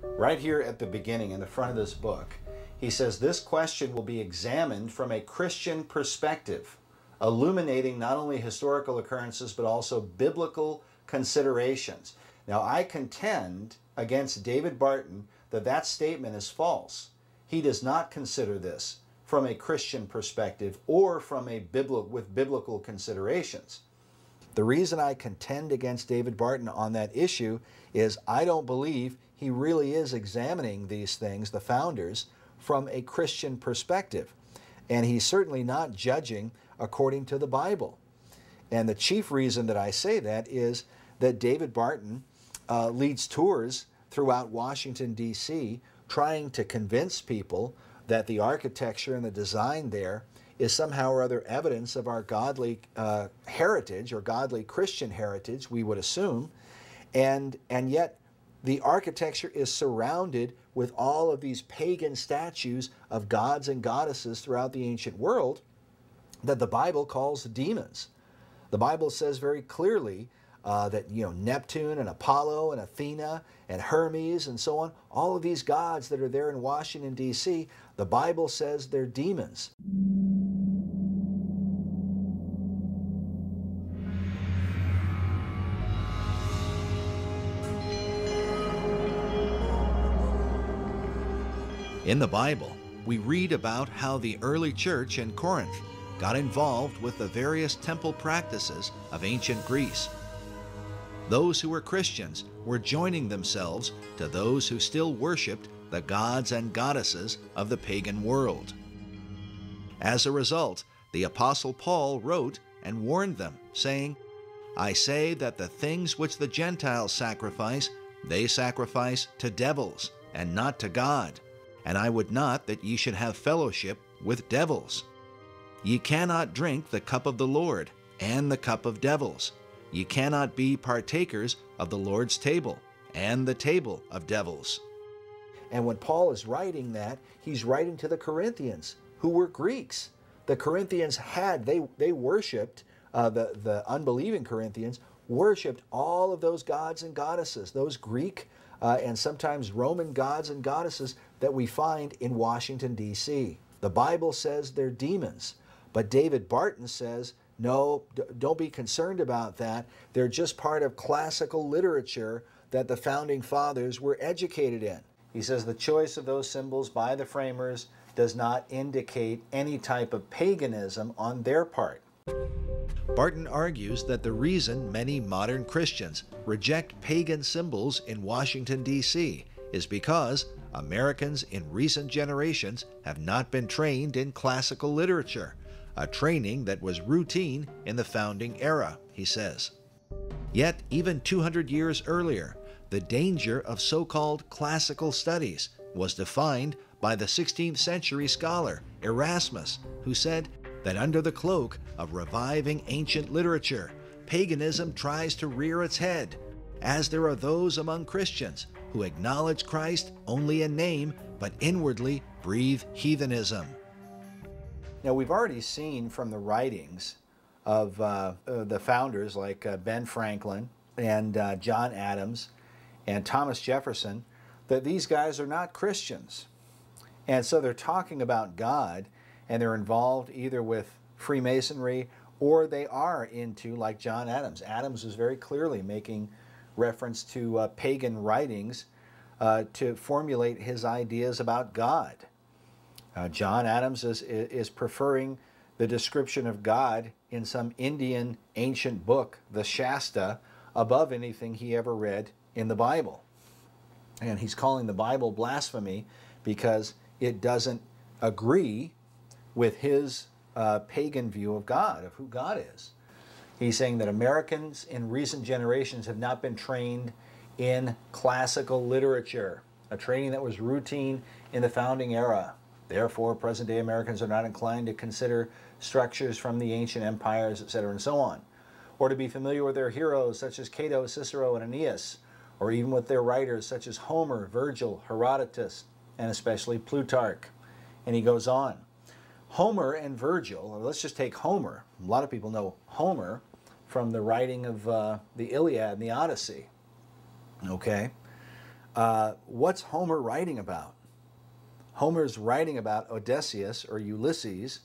Right here at the beginning, in the front of this book, he says this question will be examined from a Christian perspective, illuminating not only historical occurrences but also biblical considerations. Now, I contend against David Barton that that statement is false. He does not consider this from a Christian perspective or from a biblical considerations. The reason I contend against David Barton on that issue is I don't believe he really is examining these things, the founders, from a Christian perspective. And he's certainly not judging according to the Bible. And the chief reason that I say that is that David Barton leads tours throughout Washington, D.C., trying to convince people that the architecture and the design there is somehow or other evidence of our godly heritage, or godly Christian heritage, we would assume. And yet the architecture is surrounded with all of these pagan statues of gods and goddesses throughout the ancient world that the Bible calls demons. The Bible says very clearly that Neptune and Apollo and Athena and Hermes and so on, all of these gods that are there in Washington, D.C., the Bible says they're demons. In the Bible, we read about how the early church in Corinth got involved with the various temple practices of ancient Greece. Those who were Christians were joining themselves to those who still worshiped the gods and goddesses of the pagan world. As a result, the Apostle Paul wrote and warned them, saying, "I say that the things which the Gentiles sacrifice, they sacrifice to devils, and not to God. And I would not that ye should have fellowship with devils. Ye cannot drink the cup of the Lord, and the cup of devils. Ye cannot be partakers of the Lord's table, and the table of devils." And when Paul is writing that, he's writing to the Corinthians, who were Greeks. The Corinthians they worshipped, the unbelieving Corinthians worshipped all of those gods and goddesses, those Greek and sometimes Roman gods and goddesses that we find in Washington, D.C. The Bible says they're demons, but David Barton says, no, don't be concerned about that. They're just part of classical literature that the founding fathers were educated in. He says the choice of those symbols by the framers does not indicate any type of paganism on their part. Barton argues that the reason many modern Christians reject pagan symbols in Washington, D.C. is because Americans in recent generations have not been trained in classical literature, a training that was routine in the founding era, he says. Yet, even 200 years earlier, the danger of so-called classical studies was defined by the 16th century scholar Erasmus, who said that under the cloak of reviving ancient literature, paganism tries to rear its head, as there are those among Christians who acknowledge Christ only in name, but inwardly breathe heathenism. Now, we've already seen from the writings of the founders like Ben Franklin and John Adams and Thomas Jefferson that these guys are not Christians. And so they're talking about God, and they're involved either with Freemasonry or they are into, like John Adams. Adams was very clearly making reference to pagan writings to formulate his ideas about God. John Adams is preferring the description of God in some Indian ancient book, the Shasta, above anything he ever read in the Bible. And he's calling the Bible blasphemy because it doesn't agree with his pagan view of God, of who God is. He's saying that Americans in recent generations have not been trained in classical literature, a training that was routine in the founding era. Therefore, present-day Americans are not inclined to consider structures from the ancient empires, etc., and so on, or to be familiar with their heroes such as Cato, Cicero, and Aeneas, or even with their writers such as Homer, Virgil, Herodotus, and especially Plutarch. And he goes on. Homer and Virgil, or let's just take Homer. A lot of people know Homer from the writing of the Iliad and the Odyssey. Okay? What's Homer writing about? Homer's writing about Odysseus or Ulysses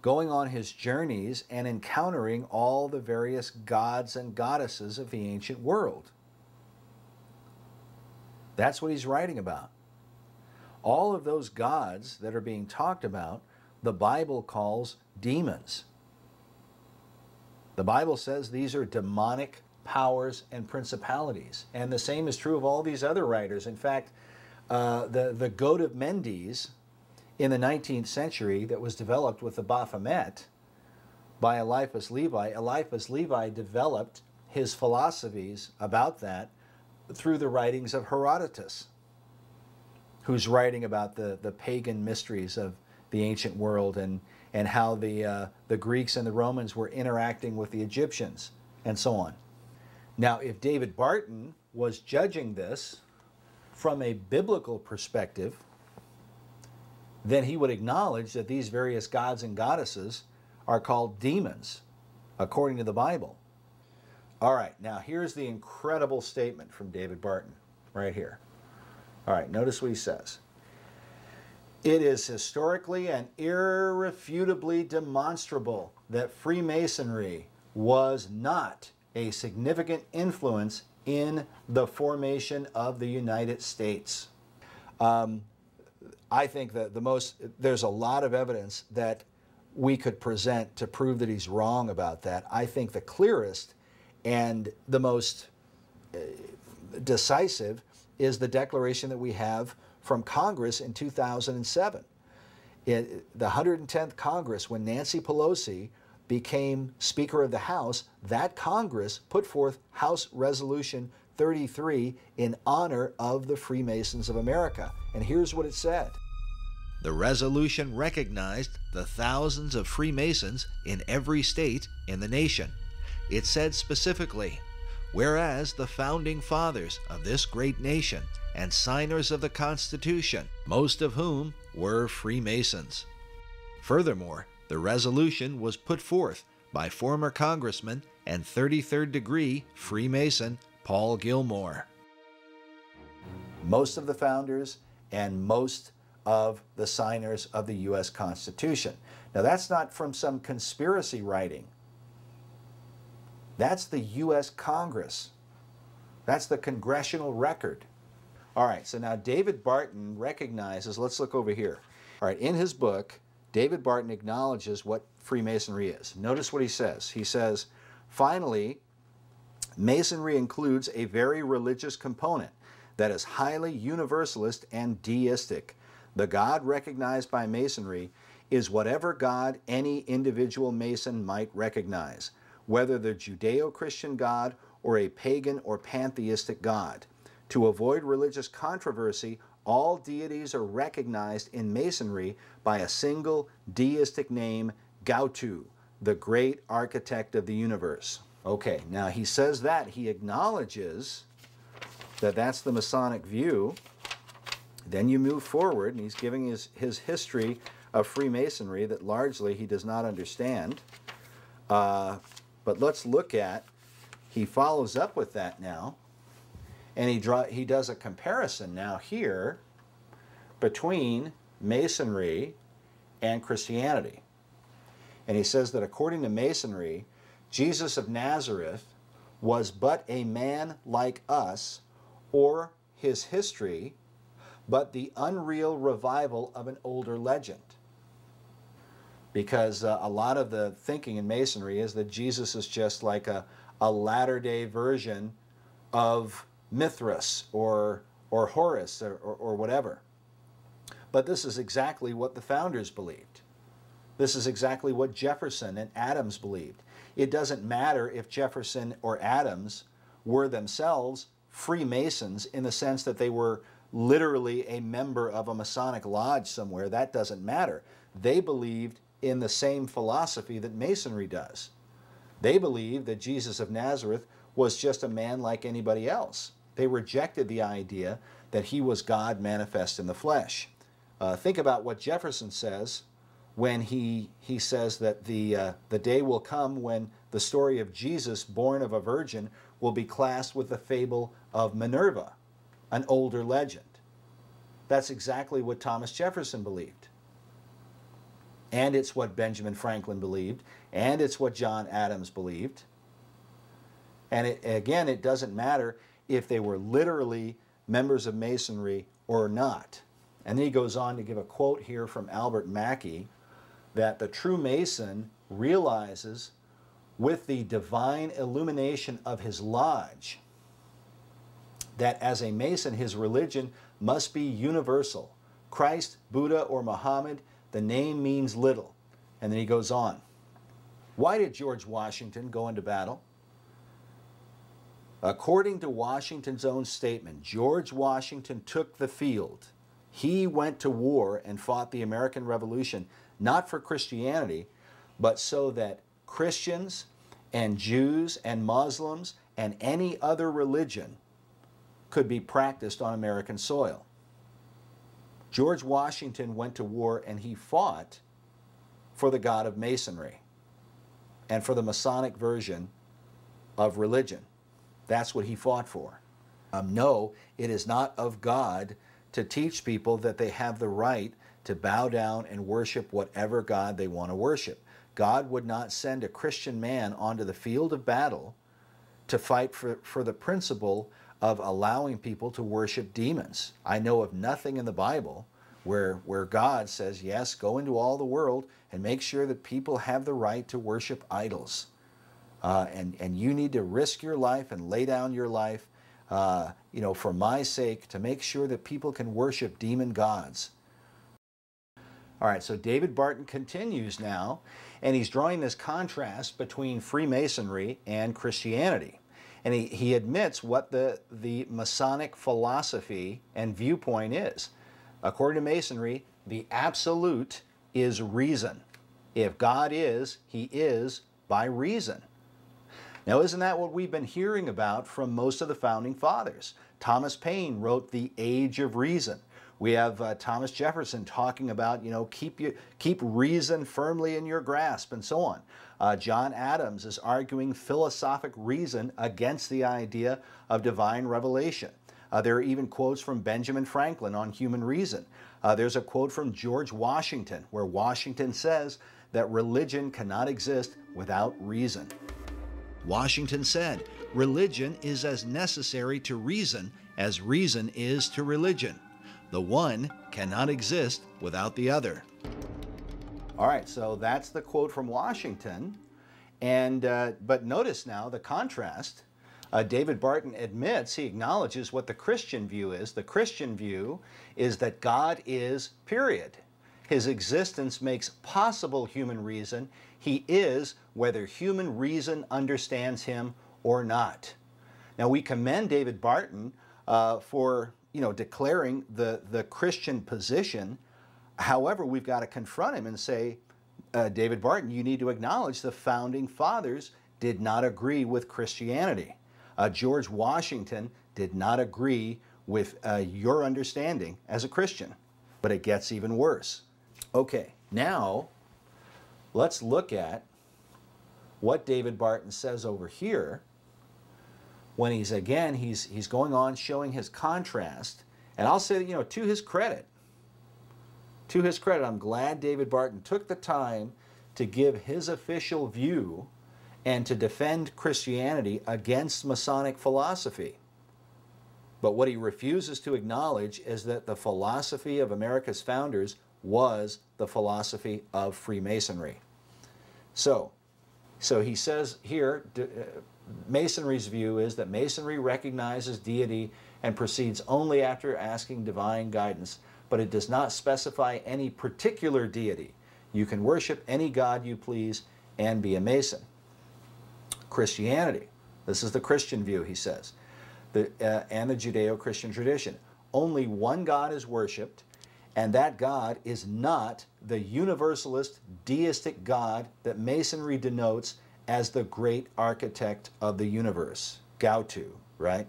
going on his journeys and encountering all the various gods and goddesses of the ancient world. That's what he's writing about. All of those gods that are being talked about, the Bible calls demons. The Bible says these are demonic powers and principalities. And the same is true of all these other writers. In fact, the Goat of Mendes in the 19th century that was developed with the Baphomet by Eliphas Levi. Eliphas Levi developed his philosophies about that through the writings of Herodotus, who's writing about the pagan mysteries of the ancient world and how the Greeks and the Romans were interacting with the Egyptians and so on. Now, if David Barton was judging this from a biblical perspective, then he would acknowledge that these various gods and goddesses are called demons, according to the Bible. All right, now here's the incredible statement from David Barton, right here. All right, notice what he says. It is historically and irrefutably demonstrable that Freemasonry was not a significant influence in the formation of the United States. I think that there's a lot of evidence that we could present to prove that he's wrong about that. I think the clearest and the most decisive is the declaration that we have from Congress in 2007. The 110th Congress, when Nancy Pelosi became Speaker of the House, that Congress put forth House Resolution 33 in honor of the Freemasons of America. And here's what it said. The resolution recognized the thousands of Freemasons in every state in the nation. It said specifically, whereas the founding fathers of this great nation and signers of the Constitution, most of whom were Freemasons. Furthermore, the resolution was put forth by former Congressman and 33rd degree Freemason Paul Gilmore. Most of the founders and most of the signers of the U.S. Constitution. Now, that's not from some conspiracy writing. That's the U.S. Congress. That's the congressional record. All right, so now David Barton recognizes, let's look over here. All right, in his book, David Barton acknowledges what Freemasonry is. Notice what he says. He says, finally, Masonry includes a very religious component that is highly universalist and deistic. The God recognized by Masonry is whatever God any individual Mason might recognize, whether the Judeo-Christian God or a pagan or pantheistic God. To avoid religious controversy, all deities are recognized in Masonry by a single deistic name, Gautau, the great architect of the universe. Okay, now he says that. He acknowledges that that's the Masonic view. Then you move forward, and he's giving his history of Freemasonry that largely he does not understand. But let's look at, he follows up with that now, and he does a comparison now here between Masonry and Christianity. And he says that according to Masonry, Jesus of Nazareth was but a man like us, or his history, but the unreal revival of an older legend. Because a lot of the thinking in Masonry is that Jesus is just like a latter-day version of Mithras or Horus or whatever. But this is exactly what the founders believed. This is exactly what Jefferson and Adams believed. It doesn't matter if Jefferson or Adams were themselves Freemasons in the sense that they were literally a member of a Masonic lodge somewhere. That doesn't matter. They believed in the same philosophy that Masonry does. They believed that Jesus of Nazareth was just a man like anybody else. They rejected the idea that he was God manifest in the flesh. Think about what Jefferson says when he says that the day will come when the story of Jesus born of a virgin will be classed with the fable of Minerva. an older legend. That's exactly what Thomas Jefferson believed. And it's what Benjamin Franklin believed. And it's what John Adams believed. And again, it doesn't matter if they were literally members of Masonry or not. And then he goes on to give a quote here from Albert Mackey that the true Mason realizes with the divine illumination of his lodge that as a Mason his religion must be universal. Christ, Buddha, or Muhammad, the name means little. And then he goes on. Why did George Washington go into battle? According to Washington's own statement, George Washington took the field. He went to war and fought the American Revolution, not for Christianity, but so that Christians and Jews and Muslims and any other religion could be practiced on American soil. George Washington went to war and he fought for the God of Masonry and for the Masonic version of religion. That's what he fought for. No, it is not of God to teach people that they have the right to bow down and worship whatever God they want to worship. God would not send a Christian man onto the field of battle to fight for the principle of allowing people to worship demons. I know of nothing in the Bible where God says, yes, go into all the world and make sure that people have the right to worship idols. And you need to risk your life and lay down your life, for my sake, to make sure that people can worship demon gods. All right, so David Barton continues now, and he's drawing this contrast between Freemasonry and Christianity. And he admits what the Masonic philosophy and viewpoint is. According to Masonry, the absolute is reason. If God is, he is by reason. Now, isn't that what we've been hearing about from most of the founding fathers? Thomas Paine wrote The Age of Reason. We have Thomas Jefferson talking about, keep reason firmly in your grasp and so on. John Adams is arguing philosophic reason against the idea of divine revelation. There are even quotes from Benjamin Franklin on human reason. There's a quote from George Washington where Washington says that religion cannot exist without reason. Washington said, religion is as necessary to reason as reason is to religion. The one cannot exist without the other. All right, so that's the quote from Washington. But notice now the contrast. David Barton admits, he acknowledges what the Christian view is. The Christian view is that God is, period. His existence makes possible human reason. He is whether human reason understands him or not. Now we commend David Barton for declaring the Christian position. However, we've got to confront him and say, David Barton, you need to acknowledge the founding fathers did not agree with Christianity. George Washington did not agree with your understanding as a Christian. But it gets even worse. Okay, now let's look at what David Barton says over here when he's going on showing his contrast. And I'll say, to his credit, I'm glad David Barton took the time to give his official view and to defend Christianity against Masonic philosophy. But what he refuses to acknowledge is that the philosophy of America's founders was the philosophy of Freemasonry. So he says here, Masonry's view is that Masonry recognizes deity and proceeds only after asking divine guidance, but it does not specify any particular deity. You can worship any god you please and be a Mason. Christianity, this is the Christian view, he says, and the Judeo-Christian tradition. Only one God is worshipped, and that God is not the universalist deistic God that Masonry denotes as the great architect of the universe, Gautama, right?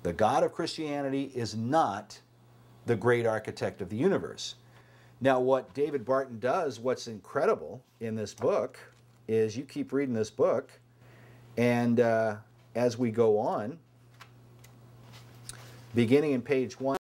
The God of Christianity is not the great architect of the universe. Now, what David Barton does, what's incredible in this book, is you keep reading this book, and as we go on, beginning in page 1.